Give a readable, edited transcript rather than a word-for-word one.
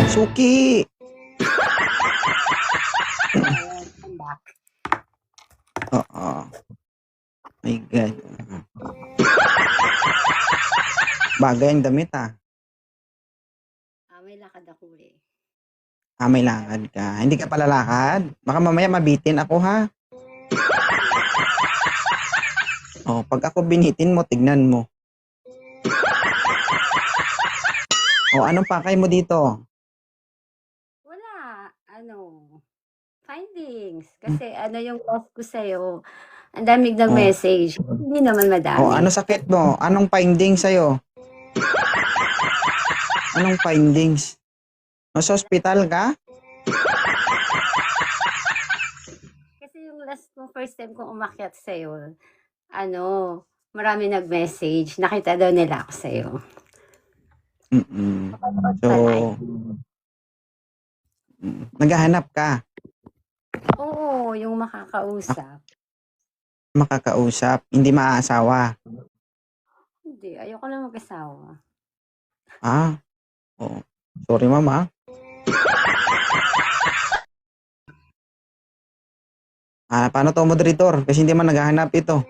Suki! Ayan, I'm back. Oo. My God. Bagay ang damit ah. May lakad ako eh. May lakad ka. Hindi ka pala lakad? Baka mamaya mabitin ako ha. Pag ako binitin mo, tignan mo. Anong pakay mo dito? Wala, findings. Kasi yung post ko sa'yo, ang daming nag-message. Hindi naman madami. Ano sakit mo? Anong findings sa'yo? Anong findings? Sa hospital ka? Kasi yung first time kong umakyat sa'yo, marami nag-message. Nakita daw nila ako sa'yo. So, naghahanap ka? Oo, yung makakausap. Makakausap? Hindi maaasawa? Hindi, ayoko na mag-asawa. Sorry mama. Paano to moderator? Kasi hindi man naghahanap ito.